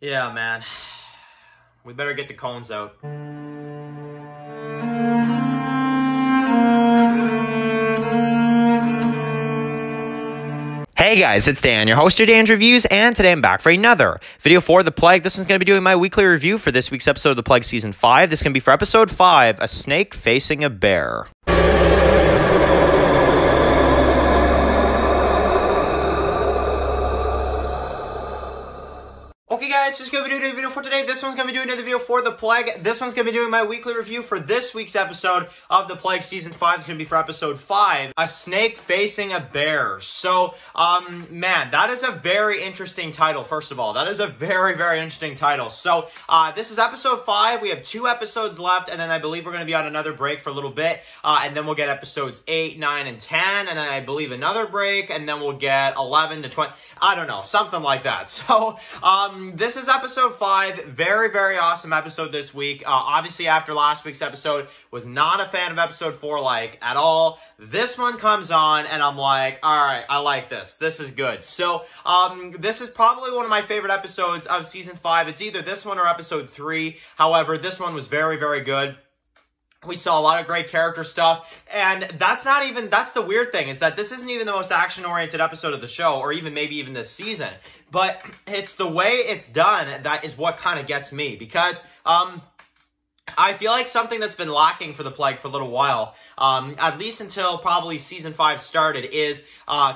Yeah, man. We better get the cones out. Hey guys, it's Dan, your host of TWD Reviews, and today I'm back for another video for The Plague. This one's going to be doing my weekly review for this week's episode of The Plague Season 5. This is going to be for Episode 5, A Snake Facing a Bear. Okay guys, just going to be doing a video for today. This one's going to be doing another video for The Plague. This one's going to be doing my weekly review for this week's episode of The Plague Season 5. It's going to be for Episode 5, A Snake Facing a Bear. So, man, that is a very interesting title, first of all. That is a very, very interesting title. So, this is Episode 5. We have 2 episodes left, and then I believe we're going to be on another break for a little bit. And then we'll get Episodes 8, 9, and 10, and then I believe another break, and then we'll get 11 to 20. I don't know, something like that. So, this is episode 5. Very, very awesome episode this week. Obviously, after last week's episode, was not a fan of episode 4, like, at all. This one comes on, and I'm like, alright, I like this. This is good. So, this is probably one of my favorite episodes of Season 5. It's either this one or episode 3. However, this one was very, very good. We saw a lot of great character stuff, and that's the weird thing, is that this isn't even the most action-oriented episode of the show, or even maybe even this season, but it's the way it's done that is what kind of gets me, because, I feel like something that's been lacking for The Plague for a little while, at least until probably Season 5 started, is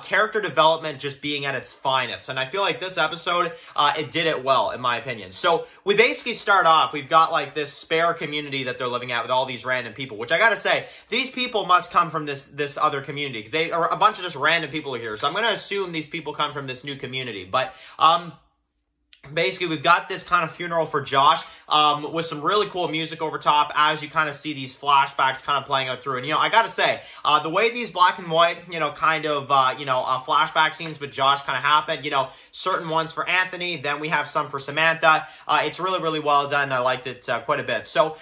character development just being at its finest. And I feel like this episode, it did it well, in my opinion. So, we basically start off, we've got like this spare community that they're living at with all these random people, which I gotta say, these people must come from this other community, because they are a bunch of just random people here. So I'm gonna assume these people come from this new community. But, basically, we've got this kind of funeral for Josh, with some really cool music over top as you kind of see these flashbacks kind of playing out through. And, I gotta say, the way these black and white, kind of, flashback scenes with Josh kind of happen, certain ones for Anthony, then we have some for Samantha. It's really, really well done. I liked it quite a bit. So,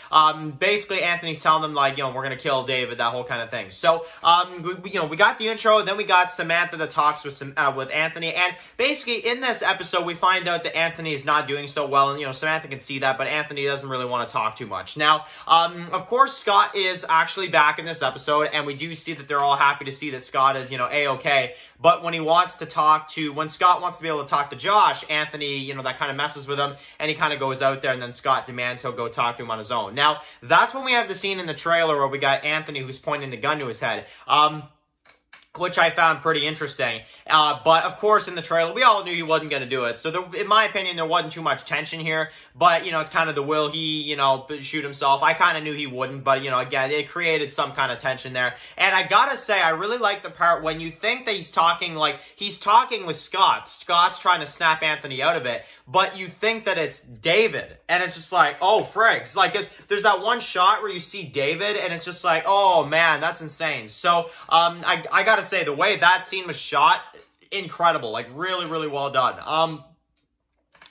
basically, Anthony's telling them, like, we're gonna kill David, that whole kind of thing. So, we got the intro, then we got Samantha that talks with Anthony, and basically, in this episode, we find out that Anthony is not doing so well, and, Samantha can see that, but Anthony doesn't really want to talk too much. Now, of course, Scott is actually back in this episode, and we do see that they're all happy to see that Scott is, A-okay, but when Scott wants to be able to talk to Josh, Anthony, that kind of messes with him, and he kind of goes out there, and then Scott demands he'll go talk to him on his own. Now, that's when we have the scene in the trailer where we got Anthony who's pointing the gun to his head, which I found pretty interesting. But, of course, in the trailer, we all knew he wasn't going to do it. So, in my opinion, there wasn't too much tension here. But, it's kind of the will he, shoot himself. I kind of knew he wouldn't. But, again, it created some kind of tension there. And I gotta say, I really like the part when you think that he's talking with Scott. Scott's trying to snap Anthony out of it. But you think that it's David. And it's just like, oh, frigs. Like, there's that one shot where you see David, and it's just like, oh, man, that's insane. So, I gotta say, the way that scene was shot, incredible. Like, really, really well done.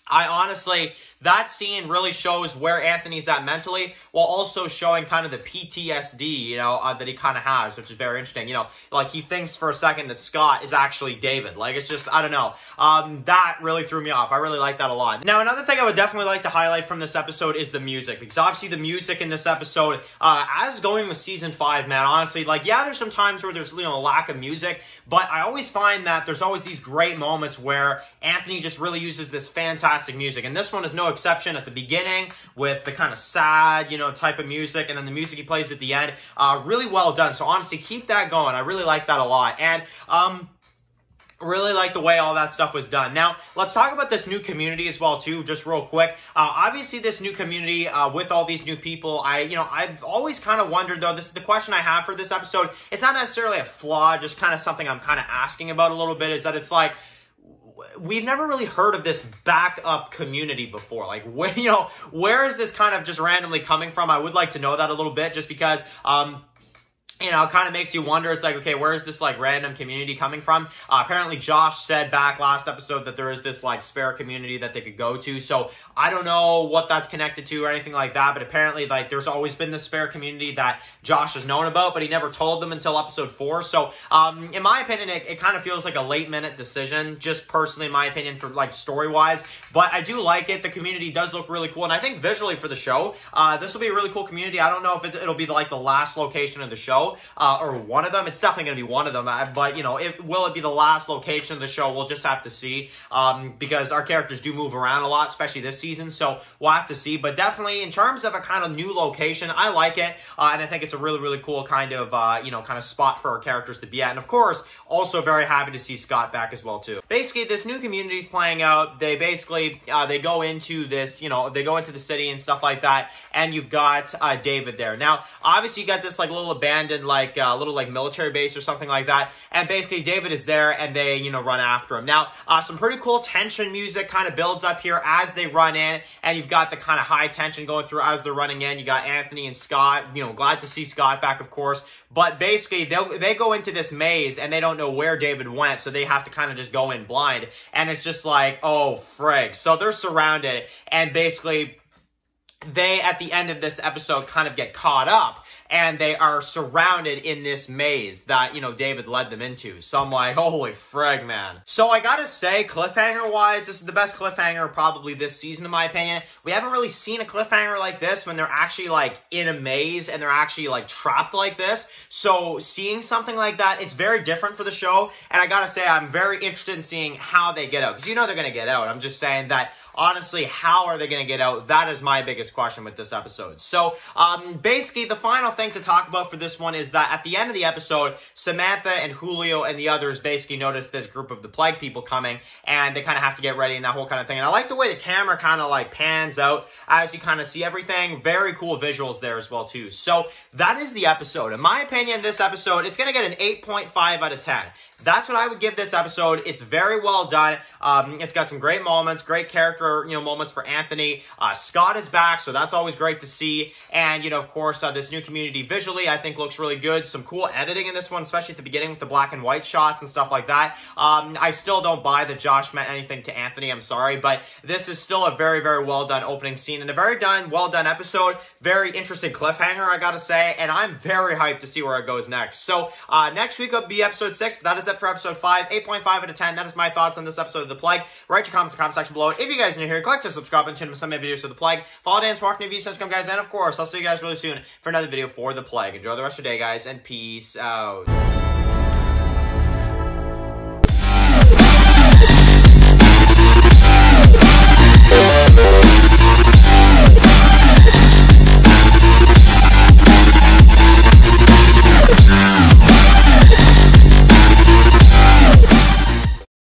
I honestly, that scene really shows where Anthony's at mentally, while also showing kind of the PTSD, that he kind of has, which is very interesting. Like, he thinks for a second that Scott is actually David. Like, it's just, I don't know. That really threw me off. I really like that a lot. Now, another thing I would definitely like to highlight from this episode is the music, because obviously the music in this episode, as going with Season 5, man, honestly, like, yeah, there's some times where there's, a lack of music, but I always find that there's always these great moments where Anthony just really uses this fantastic music, and this one is no exception. At the beginning with the kind of sad, type of music, and then the music he plays at the end, really well done. So honestly, keep that going. I really like that a lot, and really like the way all that stuff was done. Now, let's talk about this new community as well, too, just real quick. Obviously, this new community, with all these new people, I've always kind of wondered, though, this is the question I have for this episode. It's not necessarily a flaw, just kind of something I'm kind of asking about a little bit, is that it's like, we've never really heard of this backup community before. Like, where is this kind of just randomly coming from? I would like to know that a little bit, just because, you know, it kind of makes you wonder. It's like, okay, where is this, like, random community coming from? Apparently, Josh said back last episode that there is this, like, spare community that they could go to. So, I don't know what that's connected to or anything like that. But apparently, like, there's always been this spare community that Josh has known about, but he never told them until episode 4. So, in my opinion, it kind of feels like a late-minute decision, just personally, in my opinion, for, like, story-wise. But I do like it. The community does look really cool. And I think visually for the show, this will be a really cool community. I don't know if it'll be, like, the last location of the show. Or one of them. It's definitely going to be one of them, but, you know, will it be the last location of the show? We'll just have to see, because our characters do move around a lot, especially this season, so we'll have to see. But definitely, in terms of a kind of new location, I like it, and I think it's a really, really cool kind of, you know, kind of spot for our characters to be at. And of course, also very happy to see Scott back as well, too. Basically, this new community is playing out. They basically, they go into this, you know, they go into the city and stuff like that, and you've got David there. Now, obviously, you got this, like, little abandoned, like, little, like, military base or something like that, and basically David is there, and they, you know, run after him. Now, some pretty cool tension music kind of builds up here as they run in, and you've got the kind of high tension going through as they're running in. You got Anthony and Scott, you know, glad to see Scott back, of course, but basically they go into this maze, and they don't know where David went, so they have to kind of just go in blind, and it's just like, oh, frig. So they're surrounded, and basically they, at the end of this episode, kind of get caught up, and they are surrounded in this maze that, you know, David led them into. So I'm like, holy frig, man. So I gotta say, cliffhanger-wise, this is the best cliffhanger probably this season, in my opinion. We haven't really seen a cliffhanger like this when they're actually, like, in a maze and they're actually, like, trapped like this. So seeing something like that, it's very different for the show, and I gotta say, I'm very interested in seeing how they get out, because you know they're gonna get out. I'm just saying that, honestly, how are they going to get out? That is my biggest question with this episode. So, basically, the final thing to talk about for this one is that at the end of the episode, Samantha and Julio and the others basically notice this group of the plague people coming, and they kind of have to get ready and that whole kind of thing. And I like the way the camera kind of, like, pans out as you kind of see everything. Very cool visuals there as well, too. So, that is the episode. In my opinion, this episode, it's going to get an 8.5 out of 10. That's what I would give this episode. It's very well done. It's got some great moments, great character, you know, moments for Anthony. Scott is back, so that's always great to see. And, you know, of course, this new community visually, I think, looks really good. Some cool editing in this one, especially at the beginning with the black and white shots and stuff like that. I still don't buy that Josh meant anything to Anthony. I'm sorry, but this is still a very, very well done opening scene and a very well done episode. Very interesting cliffhanger, I gotta say, and I'm very hyped to see where it goes next. So, next week will be episode 6, but that is it for episode 5, 8.5 out of 10. That is my thoughts on this episode of The Plague. Write your comments in the comment section below. If you guys are new here, click to subscribe and tune in some of my videos for The Plague. Follow Dan for more reviews, subscribe, guys, and of course, I'll see you guys really soon for another video for The Plague. Enjoy the rest of your day, guys, and peace out.